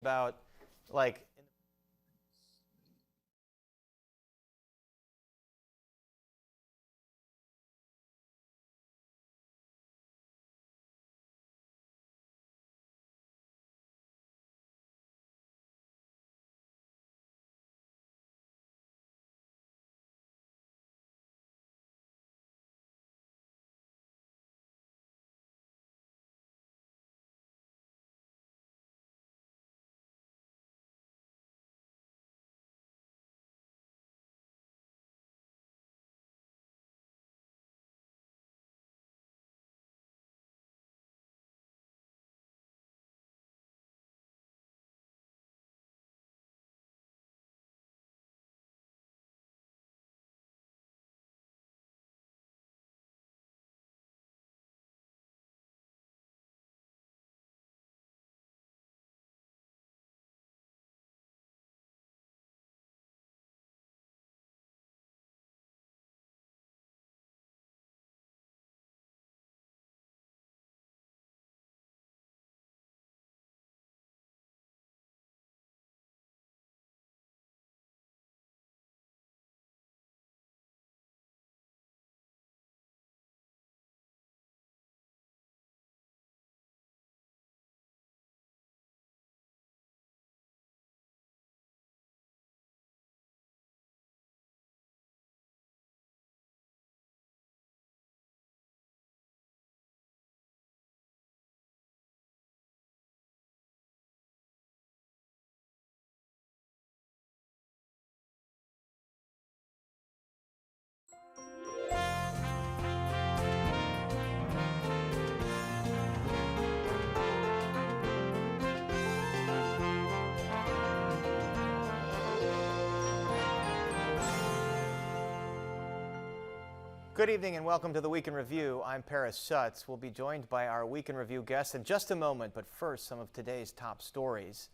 about, like, good evening and welcome to the Week in Review. I'm Paris Schutz. We'll be joined by our Week in Review guests in just a moment, but first, some of today's top stories.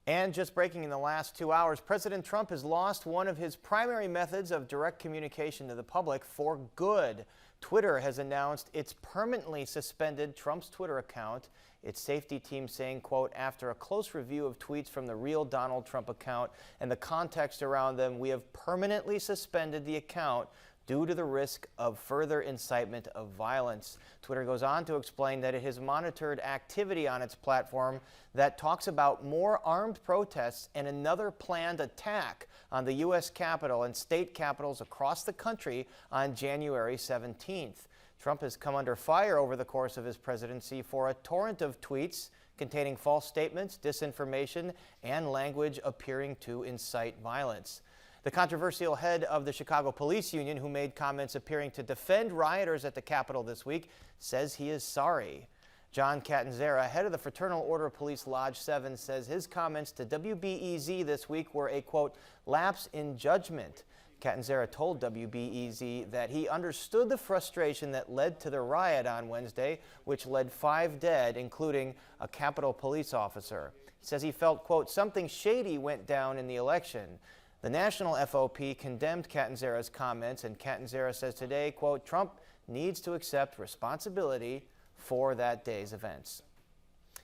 And just breaking in the last 2 hours, President Trump has lost one of his primary methods of direct communication to the public for good. Twitter has announced it's permanently suspended Trump's Twitter account. Its safety team saying, quote, after a close review of tweets from the real Donald Trump account and the context around them, we have permanently suspended the account due to the risk of further incitement of violence. Twitter goes on to explain that it has monitored activity on its platform that talks about more armed protests and another planned attack on the U.S. Capitol and state capitals across the country on January 17th. Trump has come under fire over the course of his presidency for a torrent of tweets containing false statements, disinformation, and language appearing to incite violence. The controversial head of the Chicago Police Union, who made comments appearing to defend rioters at the Capitol this week, says he is sorry. John Catanzara, head of the Fraternal Order of Police Lodge 7, says his comments to WBEZ this week were a, quote, lapse in judgment. Catanzara told WBEZ that he understood the frustration that led to the riot on Wednesday, which led 5 dead, including a Capitol police officer. He says he felt, quote, something shady went down in the election. The national FOP condemned Catanzara's comments, and Catanzara says today, quote, Trump needs to accept responsibility for that day's events.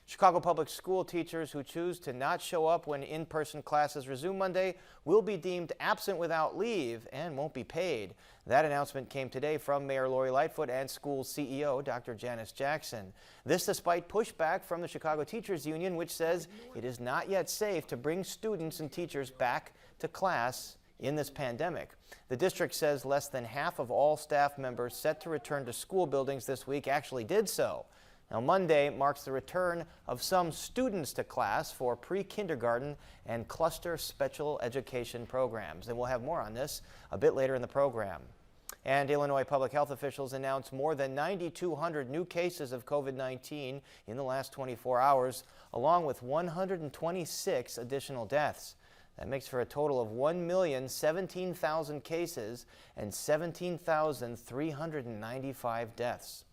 Chicago public school teachers who choose to not show up when in-person classes resume Monday will be deemed absent without leave and won't be paid. That announcement came today from Mayor Lori Lightfoot and school CEO Dr. Janice Jackson. This despite pushback from the Chicago Teachers Union, which says it is not yet safe to bring students and teachers back to class in this pandemic. The district says less than half of all staff members set to return to school buildings this week actually did so. Now, Monday marks the return of some students to class for pre-kindergarten and cluster special education programs. And we'll have more on this a bit later in the program. And Illinois public health officials announced more than 9,200 new cases of COVID-19 in the last 24 hours, along with 126 additional deaths. That makes for a total of 1,017,000 cases and 17,395 deaths.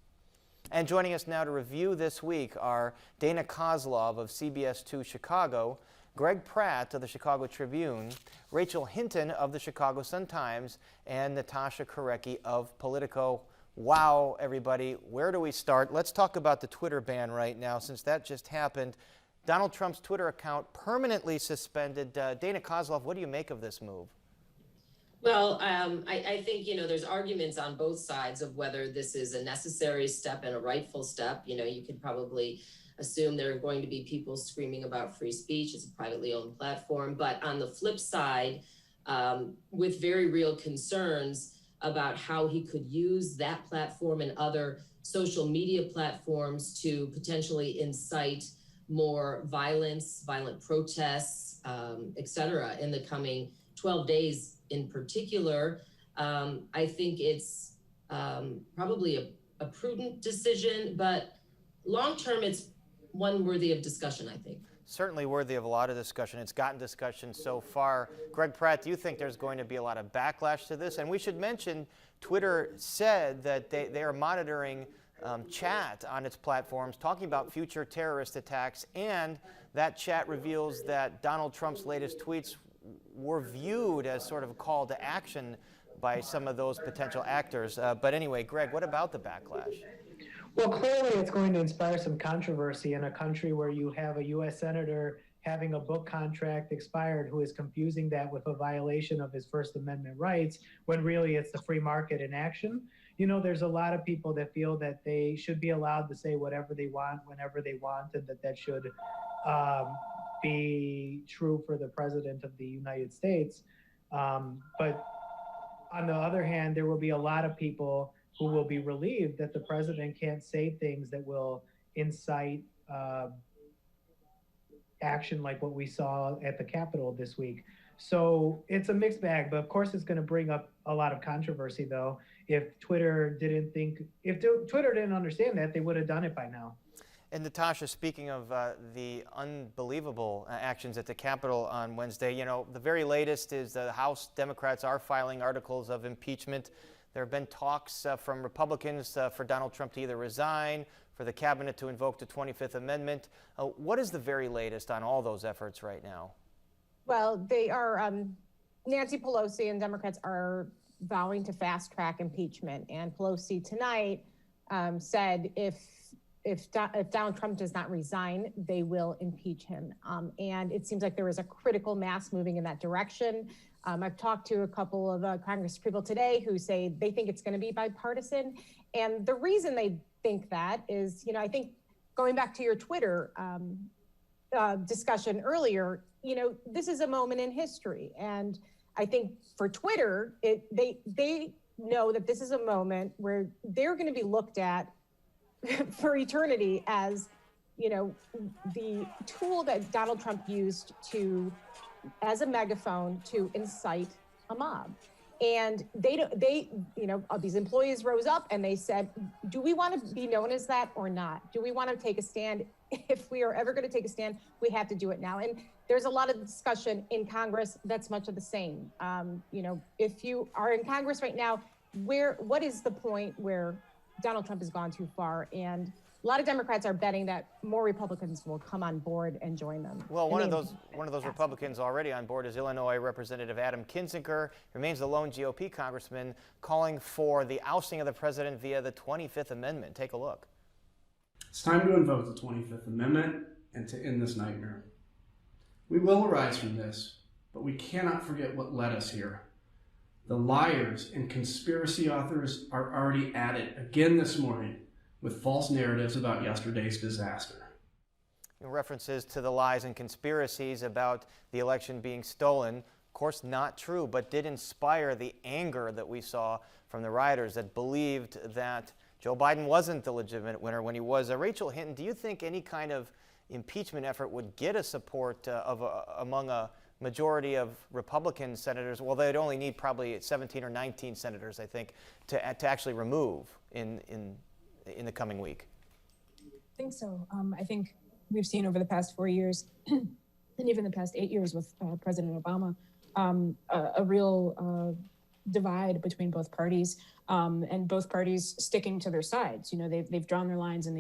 And joining us now to review this week are Dana Kozlov of CBS 2 Chicago, Greg Pratt of the Chicago Tribune, Rachel Hinton of the Chicago Sun-Times, and Natasha Korecki of Politico. Wow, everybody, where do we start? Let's talk about the Twitter ban right now, since that just happened. Donald Trump's Twitter account permanently suspended. Dana Kozlov, what do you make of this move? Well, I think, there's arguments on both sides of whether this is a necessary step and a rightful step. You could probably assume there are going to be people screaming about free speech. It's a privately owned platform. But on the flip side, with very real concerns about how he could use that platform and other social media platforms to potentially incite more violence, violent protests, et cetera, in the coming 12 days in particular. I think it's probably a prudent decision, but long-term, it's one worthy of discussion, I think. Certainly worthy of a lot of discussion. It's gotten discussion so far. Greg Pratt, do you think there's going to be a lot of backlash to this? And we should mention, Twitter said that they are monitoring chat on its platforms, talking about future terrorist attacks, and that chat reveals that Donald Trump's latest tweets were viewed as sort of a call to action by some of those potential actors. But anyway, Greg, what about the backlash? Well, clearly it's going to inspire some controversy in a country where you have a U.S. senator having a book contract expired who is confusing that with a violation of his First Amendment rights, when really it's the free market in action. There's a lot of people that feel that they should be allowed to say whatever they want, whenever they want, and that should be true for the President of the United States. But on the other hand, there will be a lot of people who will be relieved that the president can't say things that will incite action like what we saw at the Capitol this week. So it's a mixed bag, but of course it's going to bring up a lot of controversy, though. If Twitter didn't understand that, they would have done it by now. And Natasha, speaking of the unbelievable actions at the Capitol on Wednesday, the very latest is the House Democrats are filing articles of impeachment. There have been talks from Republicans for Donald Trump to either resign, for the cabinet to invoke the 25th Amendment. What is the very latest on all those efforts right now? Well, they are, Nancy Pelosi and Democrats are vowing to fast track impeachment. And Pelosi tonight said if Donald Trump does not resign, they will impeach him. And it seems like there is a critical mass moving in that direction. I've talked to a couple of Congress people today who say they think it's going to be bipartisan. And the reason they think that is, I think going back to your Twitter discussion earlier, this is a moment in history. And I think for Twitter, they know that this is a moment where they're going to be looked at for eternity as, the tool that Donald Trump used as a megaphone to incite a mob. And these employees rose up and they said, do we want to be known as that or not? Do we want to take a stand? If we are ever going to take a stand, we have to do it now. And there's a lot of discussion in Congress that's much of the same. If you are in Congress right now, what is the point where Donald Trump has gone too far? And a lot of Democrats are betting that more Republicans will come on board and join them. Well, one of those Republicans already on board is Illinois Representative Adam Kinzinger. He remains the lone GOP congressman, calling for the ousting of the president via the 25th Amendment. Take a look. It's time to invoke the 25th Amendment and to end this nightmare. We will arise from this, but we cannot forget what led us here. The liars and conspiracy authors are already at it again this morning with false narratives about yesterday's disaster. References to the lies and conspiracies about the election being stolen, of course not true, but did inspire the anger that we saw from the rioters that believed that Joe Biden wasn't the legitimate winner when he was. Rachel Hinton, do you think any kind of impeachment effort would get a support among a majority of Republican senators? Well, they'd only need probably 17 or 19 senators, I think, to actually remove in the coming week. I think so. I think we've seen over the past 4 years and even the past 8 years with President Obama, a real divide between both parties and both parties sticking to their sides. They've drawn their lines and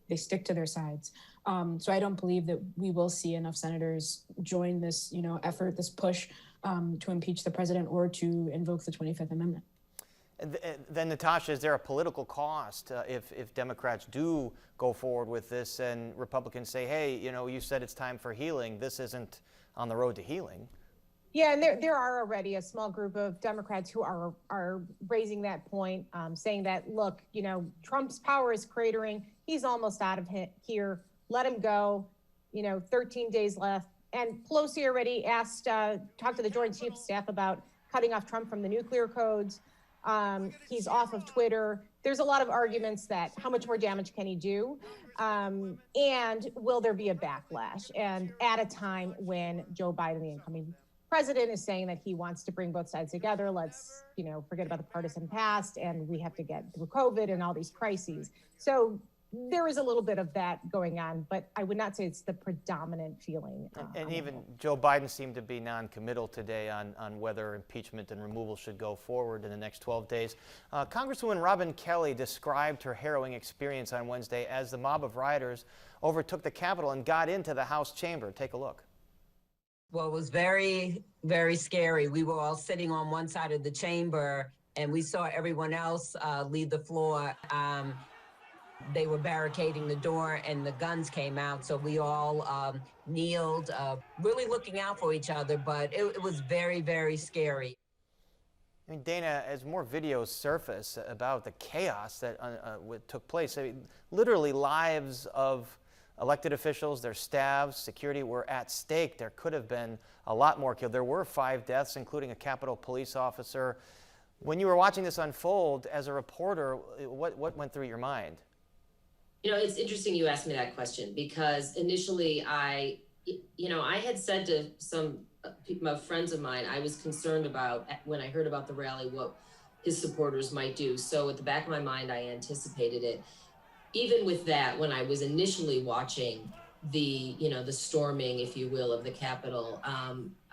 they stick to their sides. So I don't believe that we will see enough senators join this, effort, this push to impeach the president or to invoke the 25th Amendment. Then, Natasha, is there a political cost if Democrats do go forward with this and Republicans say, hey, you said it's time for healing. This isn't on the road to healing. Yeah, and there are already a small group of Democrats who are raising that point, saying that, look, Trump's power is cratering. He's almost out of here. Let him go. 13 days left. And Pelosi already talked to the Joint Chiefs of Staff about cutting off Trump from the nuclear codes. He's off of Twitter. There's a lot of arguments that how much more damage can he do? And will there be a backlash? And at a time when Joe Biden, the incoming president, is saying that he wants to bring both sides together. Let's, forget about the partisan past, and we have to get through COVID and all these crises. So there is a little bit of that going on, but I would not say it's the predominant feeling. And even Joe Biden seemed to be non-committal today on whether impeachment and removal should go forward in the next 12 days. Congresswoman Robin Kelly described her harrowing experience on Wednesday as the mob of rioters overtook the Capitol and got into the House chamber. Take a look. Well, it was very, very scary. We were all sitting on one side of the chamber, and we saw everyone else leave the floor. They were barricading the door, and the guns came out. So we all kneeled, really looking out for each other. But it was very, very scary. I mean, Dana, as more videos surface about the chaos that took place, literally lives of elected officials, their staffs, security were at stake. There could have been a lot more killed. There were 5 deaths, including a Capitol police officer. When you were watching this unfold as a reporter, what went through your mind? It's interesting you asked me that question, because initially I had said to some friends of mine, I was concerned about, when I heard about the rally, what his supporters might do. So at the back of my mind, I anticipated it. Even with that, when I was initially watching the storming, if you will, of the Capitol,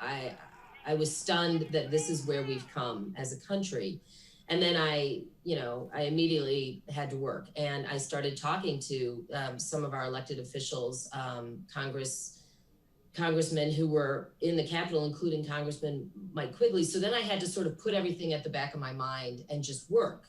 I was stunned that this is where we've come as a country. And then I immediately had to work, and I started talking to some of our elected officials, congressmen who were in the Capitol, including Congressman Mike Quigley. So then I had to sort of put everything at the back of my mind and just work.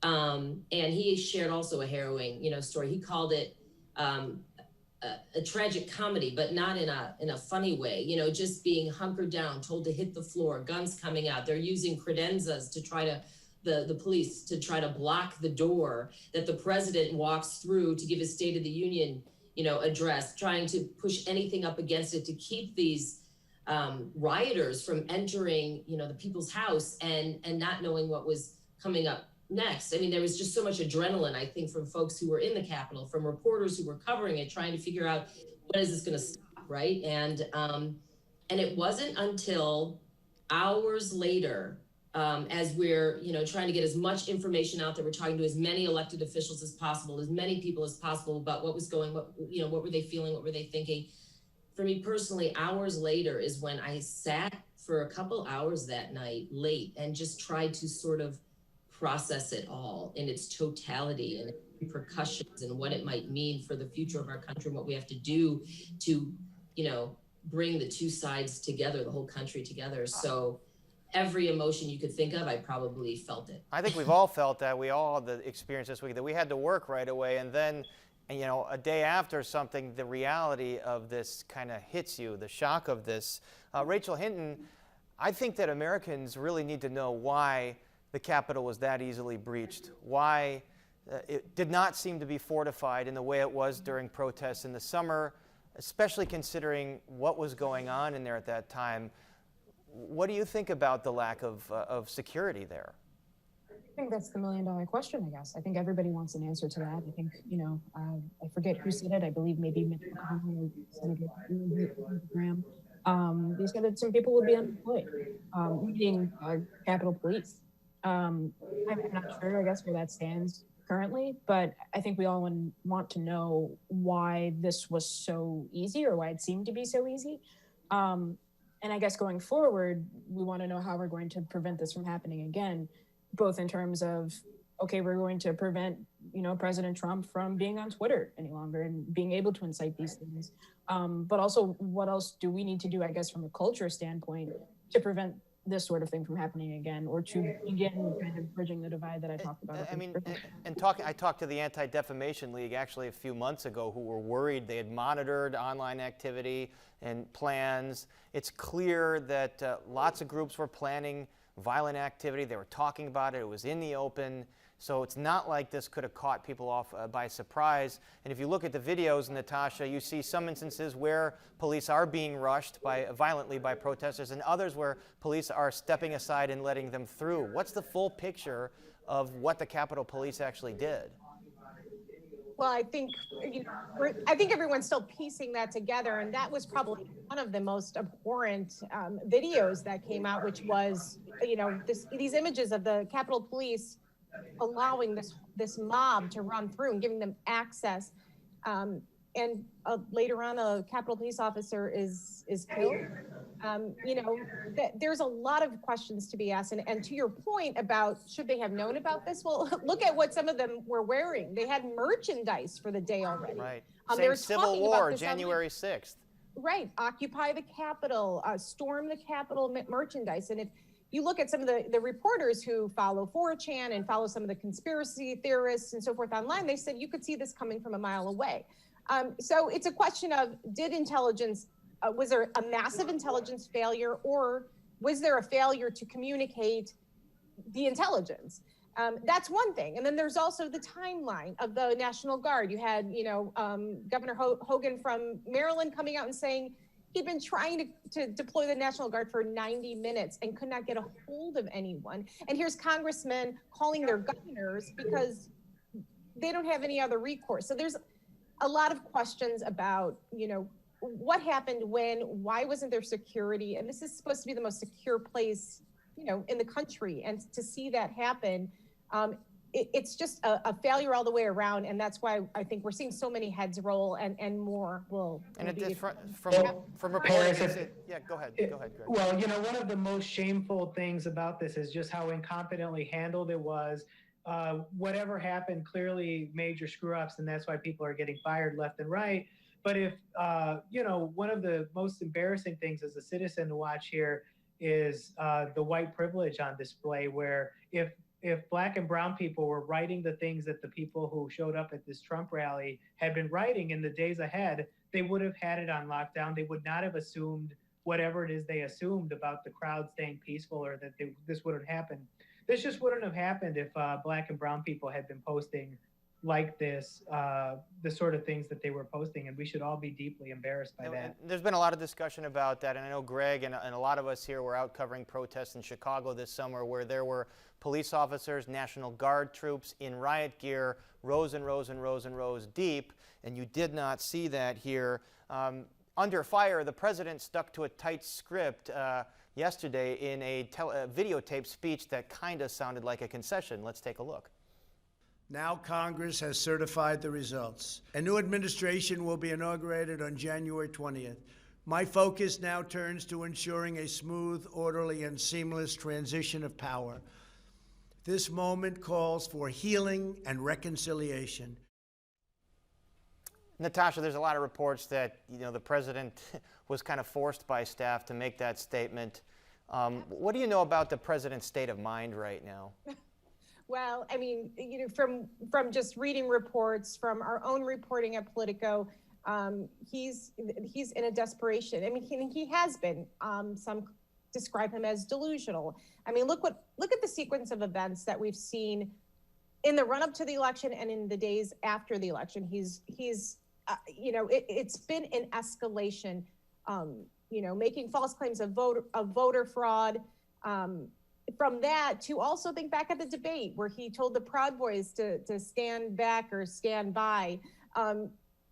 And he shared also a harrowing, story. He called it a tragic comedy, but not in a funny way. Just being hunkered down, told to hit the floor, guns coming out. They're using credenzas to try to the police to try to block the door that the president walks through to give his State of the Union, address, trying to push anything up against it to keep these rioters from entering, the people's house and not knowing what was coming up next. I mean, there was just so much adrenaline, I think, from folks who were in the Capitol, from reporters who were covering it, trying to figure out when is this going to stop, right? And it wasn't until hours later, as we're, trying to get as much information out there, we're talking to as many elected officials as possible, as many people as possible about what was going, what were they feeling, what were they thinking. For me personally, hours later is when I sat for a couple hours that night late and just tried to sort of process it all in its totality and repercussions and what it might mean for the future of our country and what we have to do to, bring the two sides together, the whole country together. So every emotion you could think of, I probably felt it. I think we've all felt that. We all had the experience this week that we had to work right away, and then, a day after something, the reality of this kind of hits you, the shock of this. Rachel Hinton, I think that Americans really need to know why the Capitol was that easily breached, why it did not seem to be fortified in the way it was during protests in the summer, especially considering what was going on in there at that time. What do you think about the lack of security there? I think that's the million-dollar question, I guess. I think everybody wants an answer to that. I think, I forget who said it. I believe maybe Mitch McConnell or Senator Graham. They said that some people would be unemployed, leading Capitol Police. I'm not sure, I guess, where that stands currently, but I think we all want to know why this was so easy, or why it seemed to be so easy. And I guess going forward, we want to know how we're going to prevent this from happening again, both in terms of, okay, we're going to prevent, President Trump from being on Twitter any longer and being able to incite these things. But also, what else do we need to do, I guess, from a culture standpoint to prevent this sort of thing from happening again, or to begin kind of bridging the divide that I talked about. I mean, I talked to the Anti-Defamation League actually a few months ago, who were worried. They had monitored online activity and plans. It's clear that lots of groups were planning violent activity. They were talking about it. It was in the open. So it's not like this could have caught people off by surprise. And if you look at the videos, Natasha, you see some instances where police are being rushed violently by protesters, and others where police are stepping aside and letting them through. What's the full picture of what the Capitol Police actually did? Well, I think I think everyone's still piecing that together, and that was probably one of the most abhorrent videos that came out, which was, these images of the Capitol Police allowing this mob to run through and giving them access. And later on, a Capitol Police officer is killed. There's a lot of questions to be asked. And to your point about should they have known about this? Well, look at what some of them were wearing. They had merchandise for the day already. Right. Same Civil War, January 6th. Right. Occupy the Capitol, storm the Capitol merchandise. And if you look at some of the reporters who follow 4chan and follow some of the conspiracy theorists and so forth online, they said you could see this coming from a mile away. So it's a question of, did intelligence, was there a massive intelligence failure, or was there a failure to communicate the intelligence? That's one thing. And then there's also the timeline of the National Guard. You had, Governor Hogan from Maryland coming out and saying he'd been trying to deploy the National Guard for 90 minutes and could not get a hold of anyone. And here's congressmen calling their governors because they don't have any other recourse. So there's a lot of questions about, what happened when, why wasn't there security? And this is supposed to be the most secure place, in the country. And to see that happen, it's just a failure all the way around. And that's why I think we're seeing so many heads roll and more will. And it did from reporting. Yeah, go ahead, Greg. Well, one of the most shameful things about this is just how incompetently handled it was. Whatever happened, clearly major screw ups, and that's why people are getting fired left and right. But if, one of the most embarrassing things as a citizen to watch here is the white privilege on display, where if Black and brown people were writing the things that the people who showed up at this Trump rally had been writing in the days ahead, they would have had it on lockdown. They would not have assumed whatever it is they assumed about the crowd staying peaceful, or that this wouldn't happen. This just wouldn't have happened if Black and brown people had been posting like this, the sort of things that they were posting, and we should all be deeply embarrassed by that. There's been a lot of discussion about that, and I know Greg and a lot of us here were out covering protests in Chicago this summer where there were police officers, National Guard troops in riot gear, rows and rows and rows and rows deep, and you did not see that here. Under fire, the president stuck to a tight script yesterday in a videotaped speech that kind of sounded like a concession. Let's take a look. Now Congress has certified the results. A new administration will be inaugurated on January 20th. My focus now turns to ensuring a smooth, orderly, and seamless transition of power. This moment calls for healing and reconciliation. Natasha, there's a lot of reports that the president was kind of forced by staff to make that statement. What do you know about the president's state of mind right now? Well, I mean, from just reading reports, from our own reporting at Politico, he's in a desperation. I mean, he has been. Some describe him as delusional. I mean, look at the sequence of events that we've seen in the run up to the election and in the days after the election. It's been an escalation. Making false claims of voter fraud. From that to also think back at the debate where he told the Proud Boys to stand back or stand by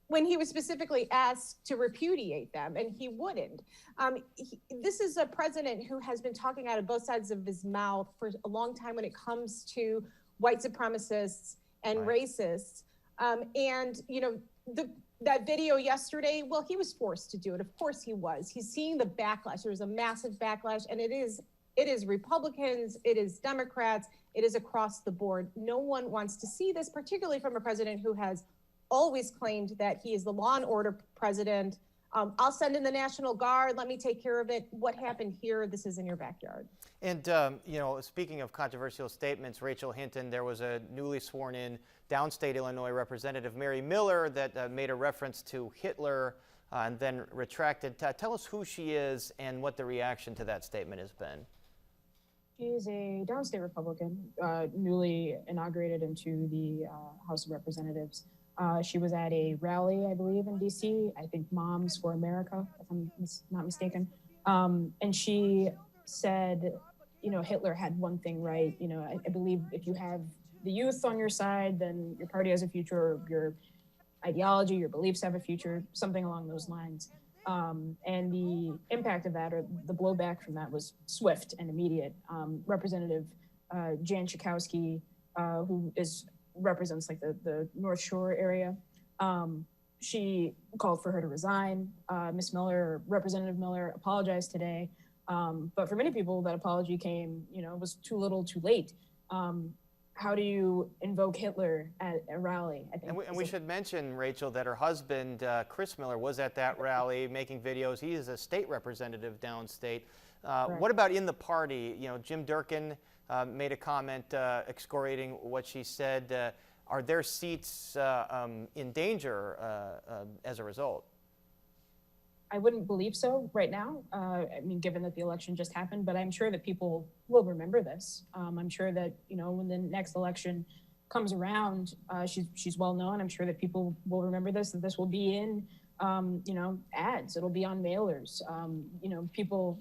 when he was specifically asked to repudiate them, and he wouldn't. This is a president who has been talking out of both sides of his mouth for a long time when it comes to white supremacists and racists. That video yesterday, well, he was forced to do it. Of course he was. He's seeing the backlash. There's a massive backlash, and it is Republicans, it is Democrats, it is across the board. No one wants to see this, particularly from a president who has always claimed that he is the law and order president, I'll send in the National Guard. Let me take care of it. What happened here? This is in your backyard. And, speaking of controversial statements, Rachel Hinton, there was a newly sworn in downstate Illinois Representative Mary Miller that made a reference to Hitler and then retracted. Tell us who she is and what the reaction to that statement has been. She's a downstate Republican, newly inaugurated into the House of Representatives. She was at a rally, I believe, in DC, I think Moms for America, if I'm not mistaken. And she said, Hitler had one thing right. I believe if you have the youth on your side, then your party has a future, or your ideology, your beliefs have a future, something along those lines. And the impact of that, or the blowback from that, was swift and immediate. Representative Jan Schakowsky, who represents like the North Shore area, she called for her to resign. Miss Miller, Representative Miller, apologized today. But for many people, that apology came, was too little, too late. How do you invoke Hitler at a rally? I think. And we should mention, Rachel, that her husband, Chris Miller, was at that rally making videos. He is a state representative downstate. What about in the party? Jim Durkin made a comment excoriating what she said. Are their seats in danger as a result? I wouldn't believe so right now. Given that the election just happened, but I'm sure that people will remember this. I'm sure that, when the next election comes around, she's well known. I'm sure that people will remember this, that this will be in, ads. It'll be on mailers. People,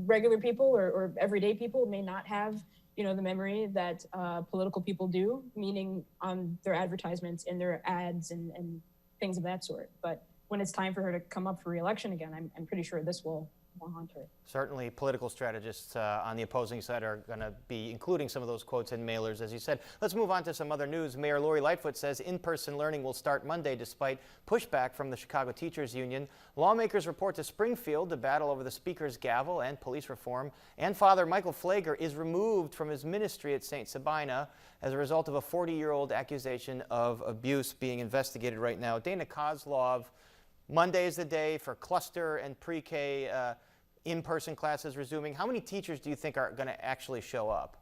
regular people or everyday people may not have, the memory that political people do, meaning on their advertisements, in their ads and things of that sort. But when it's time for her to come up for re-election again, I'm pretty sure this will haunt her. Certainly political strategists on the opposing side are going to be including some of those quotes in mailers, as you said. Let's move on to some other news. Mayor Lori Lightfoot says in-person learning will start Monday despite pushback from the Chicago Teachers Union. Lawmakers report to Springfield the battle over the speaker's gavel and police reform. And Father Michael Flager is removed from his ministry at St. Sabina as a result of a 40-year-old accusation of abuse being investigated right now. Dana Kozlov, Monday is the day for cluster and pre-K in-person classes resuming. How many teachers do you think are going to actually show up?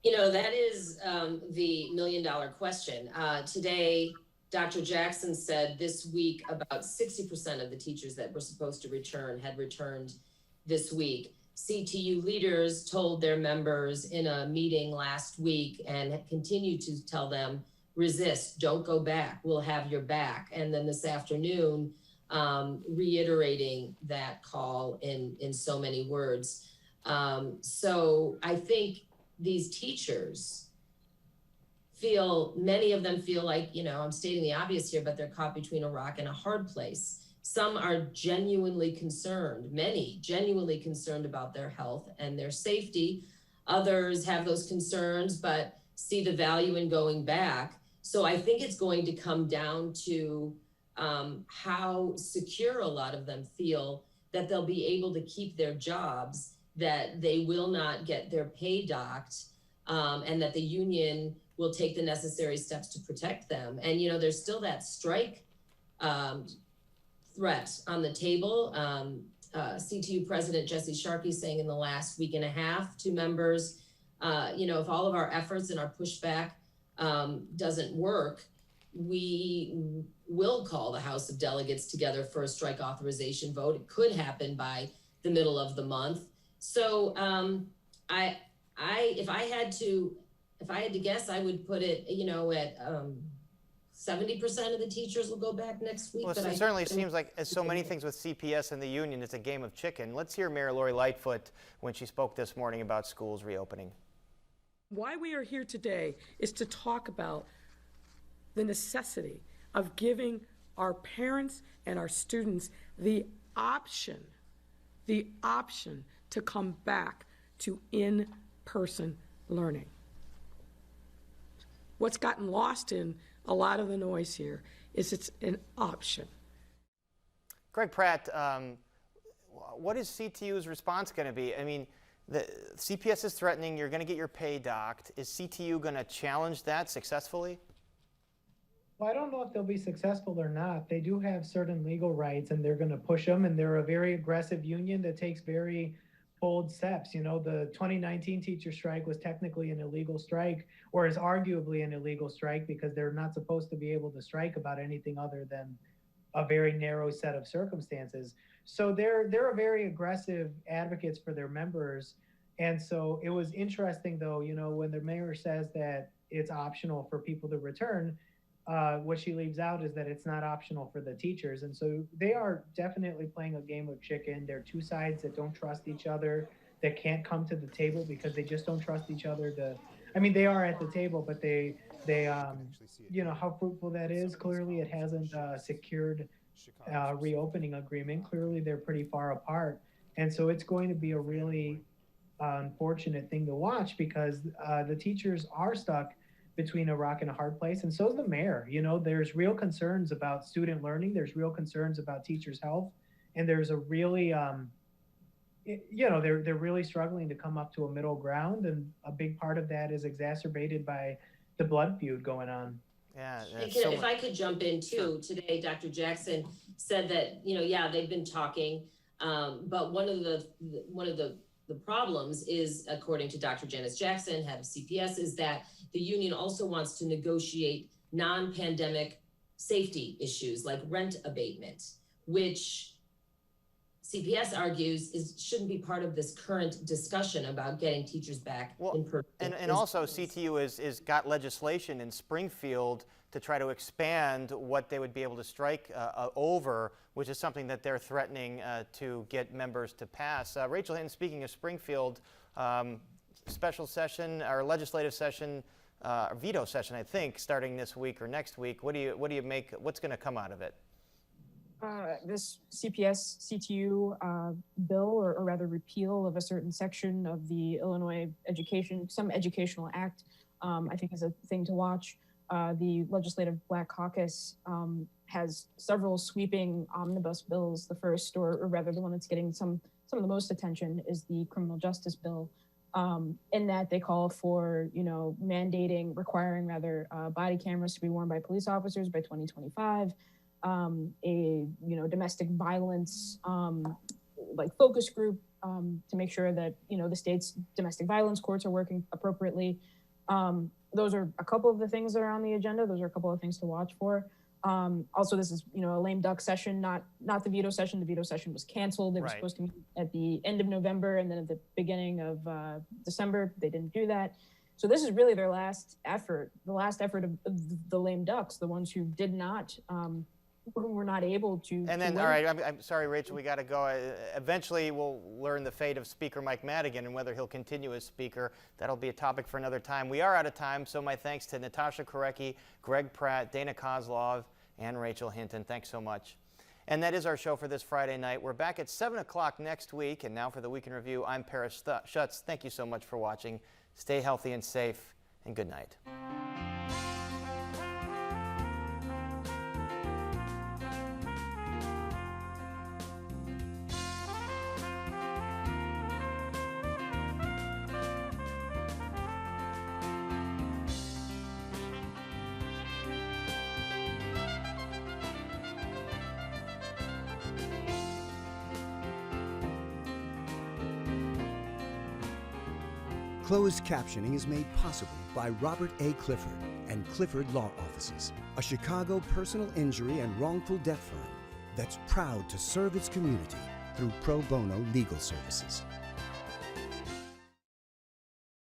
That is the million-dollar question. Today, Dr. Jackson said this week about 60% of the teachers that were supposed to return had returned this week. CTU leaders told their members in a meeting last week and continue to tell them, resist, don't go back, we'll have your back. And then this afternoon, reiterating that call in so many words. So I think these teachers many of them feel like, I'm stating the obvious here, but they're caught between a rock and a hard place. Some are genuinely concerned, many genuinely concerned about their health and their safety. Others have those concerns, but see the value in going back. So I think it's going to come down to how secure a lot of them feel that they'll be able to keep their jobs, that they will not get their pay docked, and that the union will take the necessary steps to protect them. And, there's still that strike threat on the table. CTU President Jesse Sharkey saying in the last week and a half to members, if all of our efforts and our pushback doesn't work, we will call the House of Delegates together for a strike authorization vote. It could happen by the middle of the month. So if I had to guess, I would put it, at 70% of the teachers will go back next week. Well, it certainly seems like, as so many things with CPS and the union, it's a game of chicken. Let's hear Mayor Lori Lightfoot when she spoke this morning about schools reopening. Why we are here today is to talk about the necessity of giving our parents and our students the option to come back to in-person learning. What's gotten lost in a lot of the noise here is it's an option. Greg Pratt, what is CTU's response going to be? The CPS is threatening you're going to get your pay docked. Is CTU going to challenge that successfully? Well, I don't know if they'll be successful or not. They do have certain legal rights and they're going to push them. And they're a very aggressive union that takes very bold steps. You know, the 2019 teacher strike was technically an illegal strike, or is arguably an illegal strike because they're not supposed to be able to strike about anything other than a very narrow set of circumstances. So they're a very aggressive advocates for their members. And so it was interesting though, you know, when the mayor says that it's optional for people to return, what she leaves out is that it's not optional for the teachers. And so they are definitely playing a game of chicken. They're two sides that don't trust each other, that can't come to the table because they just don't trust each other to, I mean, they are at the table, but they you know, how fruitful that is. Clearly it hasn't secured a reopening agreement. Clearly they're pretty far apart. And so it's going to be a really unfortunate thing to watch because the teachers are stuck between a rock and a hard place, and so is the mayor. You know, there's real concerns about student learning, there's real concerns about teachers' health, and there's a really, you know, they're really struggling to come up to a middle ground, and a big part of that is exacerbated by the blood feud going on. Yeah. If I could jump in too, today, Dr. Jackson said that, you know, yeah, they've been talking, but one of the problems is, according to Dr. Janice Jackson, head of CPS, is that the union also wants to negotiate non-pandemic safety issues like rent abatement, which CPS argues shouldn't be part of this current discussion about getting teachers back in person. And also CTU is got legislation in Springfield to try to expand what they would be able to strike over, which is something that they're threatening to get members to pass. Rachel Hinton, speaking of Springfield, special session or legislative session, veto session, I think, starting this week or next week. What do you make? What's going to come out of it? This CPS CTU bill, or rather repeal of a certain section of the Illinois Educational Act, I think is a thing to watch. The Legislative Black Caucus has several sweeping omnibus bills. The first, or rather the one that's getting some of the most attention, is the criminal justice bill. In that they call for, you know, requiring body cameras to be worn by police officers by 2025. Domestic violence like focus group to make sure that, you know, the state's domestic violence courts are working appropriately. Those are a couple of the things that are on the agenda. Those are a couple of things to watch for. Also, this is, you know, a lame duck session, not the veto session. The veto session was canceled. They were supposed to meet at the end of November and then at the beginning of December. They didn't do that. So this is really their last effort, of the lame ducks, the ones who did not, who were not able to. And then, all right, I'm sorry, Rachel, we got to go. Eventually, we'll learn the fate of Speaker Mike Madigan and whether he'll continue as Speaker. That'll be a topic for another time. We are out of time, so my thanks to Natasha Korecki, Greg Pratt, Dana Kozlov, and Rachel Hinton. Thanks so much. And that is our show for this Friday night. We're back at 7 o'clock next week. And now for the Week in Review, I'm Paris Schutz. Thank you so much for watching. Stay healthy and safe, and good night. Closed captioning is made possible by Robert A. Clifford and Clifford Law Offices, a Chicago personal injury and wrongful death firm that's proud to serve its community through pro bono legal services.